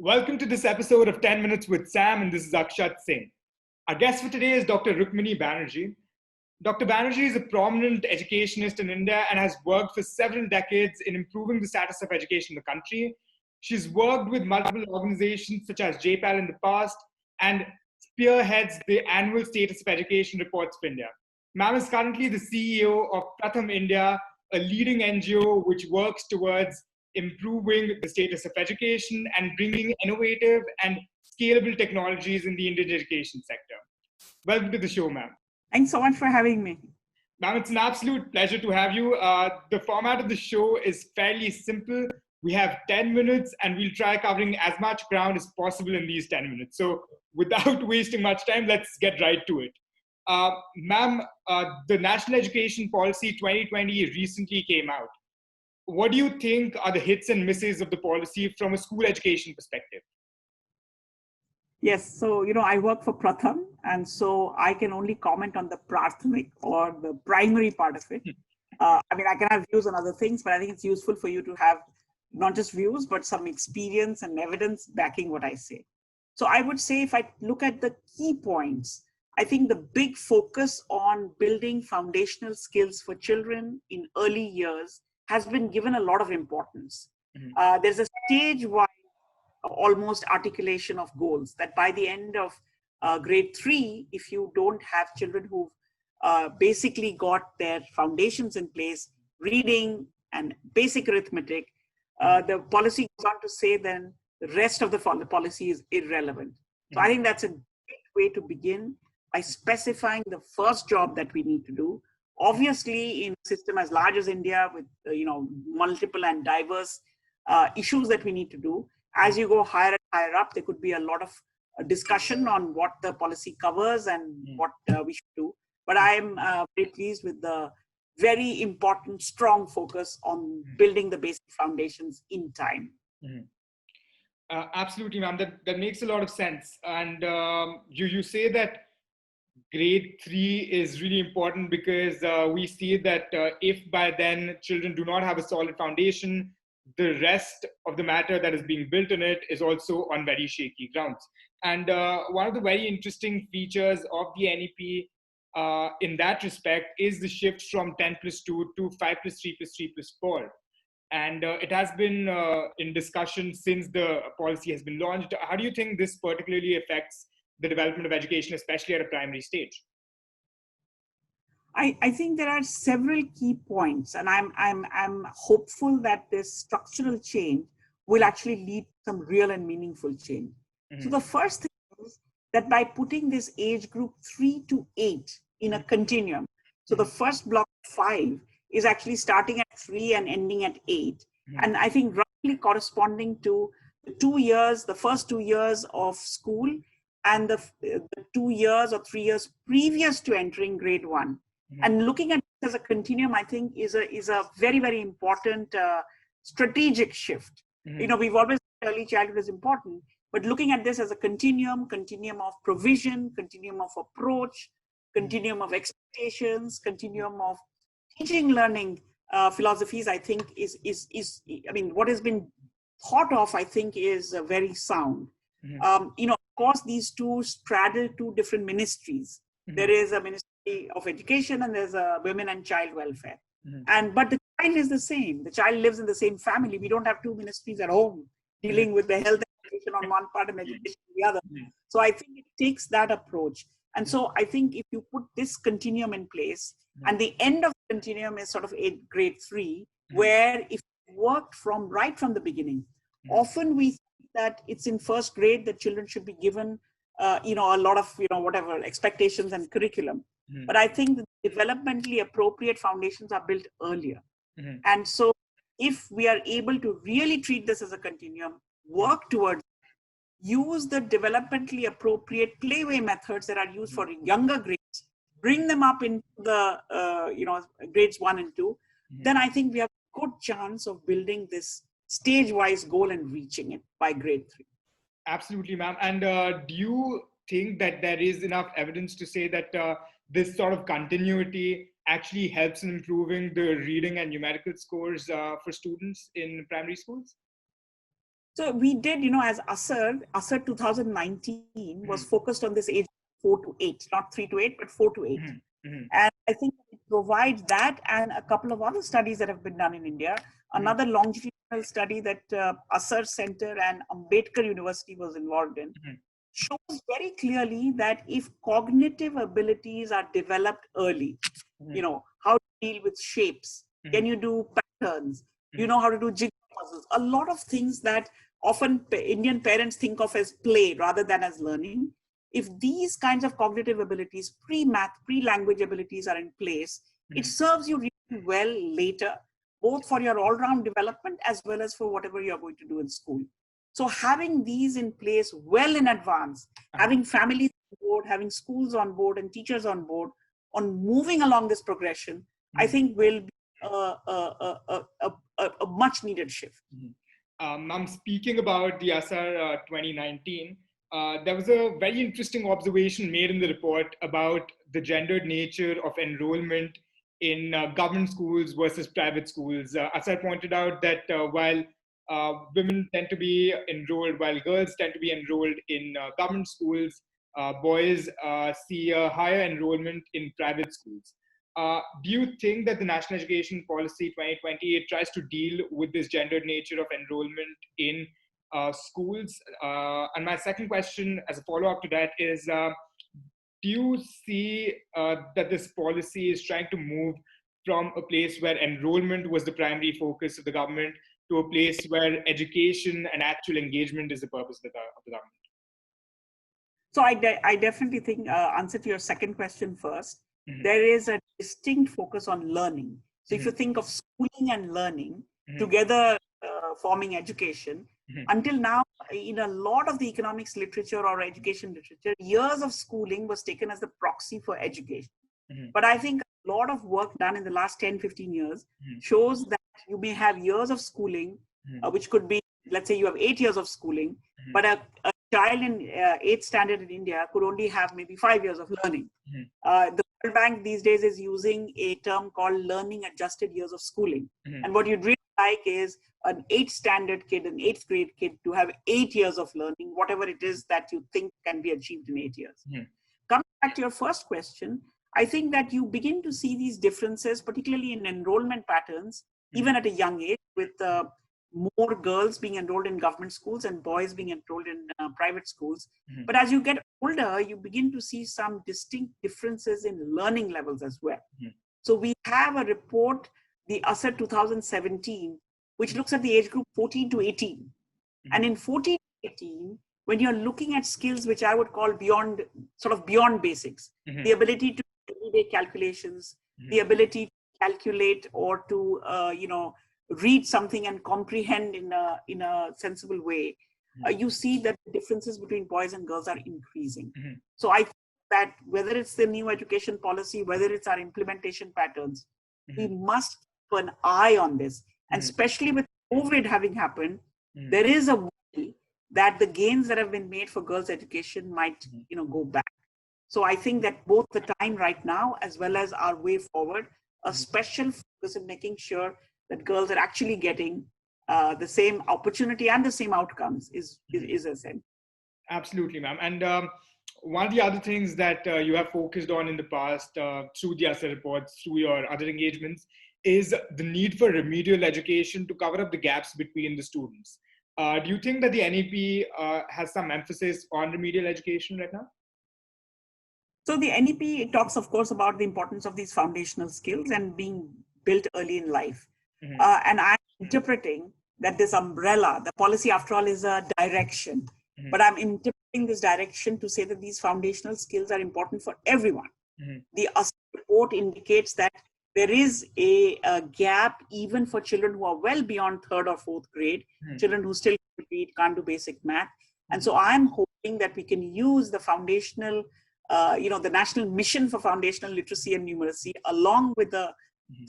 Welcome to this episode of 10 Minutes with Sam, and this is Akshat Singh. Our guest for today is Dr. Rukmini Banerji. Dr. Banerji is a prominent educationist in India and has worked for several decades in improving the status of education in the country. She's worked with multiple organizations such as JPAL in the past and spearheads the annual Status of Education reports for India. Ma'am is currently the CEO of Pratham India, a leading NGO which works towards improving the status of education and bringing innovative and scalable technologies in the Indian education sector. Welcome to the show, ma'am. Thanks so much for having me. Ma'am, it's an absolute pleasure to have you. The format of the show is fairly simple. We have 10 minutes and we'll try covering as much ground as possible in these 10 minutes. So without wasting much time, let's get right to it. Ma'am, the National Education Policy 2020 recently came out. What do you think are the hits and misses of the policy from a school education perspective? Yes, so I work for Pratham, and so I can only comment on the Prathamik or the primary part of it. I can have views on other things, but I think it's useful for you to have not just views, but some experience and evidence backing what I say. So I would say if I look at the key points, I think the big focus on building foundational skills for children in early years has been given a lot of importance. There's a stage-wide almost articulation of goals that by the end of grade 3, if you don't have children who've basically got their foundations in place, reading and basic arithmetic, the policy goes on to say then the rest of the policy is irrelevant. So I think that's a great way to begin by specifying the first job that we need to do. Obviously, in a system as large as India with multiple and diverse issues that we need to do, as you go higher and higher up, there could be a lot of discussion on what the policy covers and what we should do. But I am very pleased with the very important, strong focus on building the basic foundations in time. Absolutely, ma'am. That makes a lot of sense. And you say that grade 3 is really important because we see that if by then children do not have a solid foundation, the rest of the matter that is being built in it is also on very shaky grounds. And one of the very interesting features of the NEP in that respect is the shift from 10+2 to 5+3+3+4. And it has been in discussion since the policy has been launched. How do you think this particularly affects the development of education, especially at a primary stage? I think there are several key points, and I'm hopeful that this structural change will actually lead to some real and meaningful change. So the first thing is that by putting this age group 3 to 8 in a continuum, so the first block 5 is actually starting at 3 and ending at 8, and I think roughly corresponding to the first 2 years of school and the 2 years or 3 years previous to entering grade 1. And looking at it as a continuum, I think is a very, very important strategic shift. We've always said early childhood is important, but looking at this as a continuum of provision, continuum of approach, continuum of expectations, continuum of teaching, learning philosophies, I think what has been thought of, I think is very sound. Of course, these two straddle two different ministries. There is a Ministry of Education and there's a Women and Child Welfare. But the child is the same. The child lives in the same family. We don't have two ministries at home dealing with the health and education on one part and education on the other. So I think it takes that approach. And so I think if you put this continuum in place, and the end of the continuum is sort of grade 3, where if it worked right from the beginning, often we think that it's in first grade that children should be given a lot of whatever expectations and curriculum. But I think the developmentally appropriate foundations are built earlier. And so if we are able to really treat this as a continuum, work towards, use the developmentally appropriate playway methods that are used for younger grades, bring them up into the grades 1 and 2, then I think we have a good chance of building this stage-wise goal and reaching it by grade 3. Absolutely, ma'am. And do you think that there is enough evidence to say that this sort of continuity actually helps in improving the reading and numerical scores for students in primary schools? So we did, as ASER 2019 was focused on this age 4 to 8, not 3 to 8, but 4 to 8. And I think it provides that and a couple of other studies that have been done in India. Another longitudinal study that ASER Center and Ambedkar University was involved in shows very clearly that if cognitive abilities are developed early, how to deal with shapes, can you do patterns, you know how to do jigsaw puzzles, a lot of things that often Indian parents think of as play rather than as learning. If these kinds of cognitive abilities, pre-math, pre-language abilities are in place, it serves you really well later, both for your all-round development as well as for whatever you're going to do in school. So having these in place well in advance, having families on board, having schools on board and teachers on board on moving along this progression, I think will be a much needed shift. I'm speaking about the ASER 2019. There was a very interesting observation made in the report about the gendered nature of enrollment in government schools versus private schools. ASER pointed out that while women tend to be enrolled, while girls tend to be enrolled in government schools, boys see a higher enrollment in private schools. Do you think that the National Education Policy 2020 tries to deal with this gendered nature of enrollment in schools? And my second question as a follow-up to that is, do you see that this policy is trying to move from a place where enrollment was the primary focus of the government to a place where education and actual engagement is the purpose of the government? So I definitely think, answer to your second question first, there is a distinct focus on learning. So if you think of schooling and learning together forming education, until now, in a lot of the economics literature or education literature, years of schooling was taken as the proxy for education. But I think a lot of work done in the last 10, 15 years shows that you may have years of schooling, which could be, let's say you have 8 years of schooling, but a child in 8th standard in India could only have maybe 5 years of learning. The World Bank these days is using a term called learning adjusted years of schooling. And what you'd really like is an 8th standard kid, an 8th grade kid to have 8 years of learning, whatever it is that you think can be achieved in 8 years. Coming back to your first question, I think that you begin to see these differences, particularly in enrollment patterns, even at a young age, with more girls being enrolled in government schools and boys being enrolled in private schools. But as you get older, you begin to see some distinct differences in learning levels as well. So we have a report, the ASER 2017, which looks at the age group 14 to 18. And in 14 to 18, when you're looking at skills which I would call beyond basics, the ability to do everyday calculations, the ability to calculate or to read something and comprehend in a sensible way, you see that the differences between boys and girls are increasing. So I think that whether it's the new education policy, whether it's our implementation patterns, we must keep an eye on this. And especially with COVID having happened, there is a worry that the gains that have been made for girls' education might go back. So I think that both the time right now as well as our way forward, a special focus in making sure that girls are actually getting the same opportunity and the same outcomes is essential. Absolutely, ma'am. And one of the other things that you have focused on in the past through the ASER reports, through your other engagements, is the need for remedial education to cover up the gaps between the students. Do you think that the NEP has some emphasis on remedial education right now? So the NEP talks, of course, about the importance of these foundational skills and being built early in life. And I'm interpreting that this umbrella, the policy after all is a direction, but I'm interpreting this direction to say that these foundational skills are important for everyone. The ASER report indicates that there is a gap even for children who are well beyond 3rd or 4th grade, children who still can't read, can't do basic math. And so I'm hoping that we can use the foundational, the National Mission for Foundational Literacy and Numeracy, along with the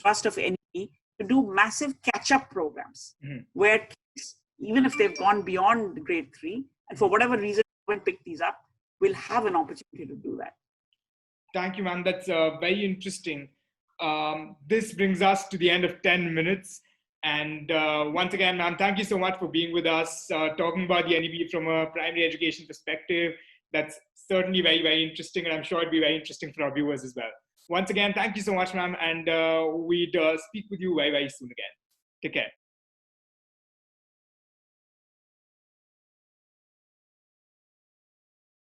thrust of NEP, to do massive catch-up programs where kids, even if they've gone beyond grade 3, and for whatever reason haven't picked these up, will have an opportunity to do that. Thank you, ma'am. That's very interesting. This brings us to the end of 10 minutes. And once again, ma'am, thank you so much for being with us, talking about the NEP from a primary education perspective. That's certainly very, very interesting, and I'm sure it'll be very interesting for our viewers as well. Once again, thank you so much, ma'am, and we'd speak with you very, very soon again. Take care.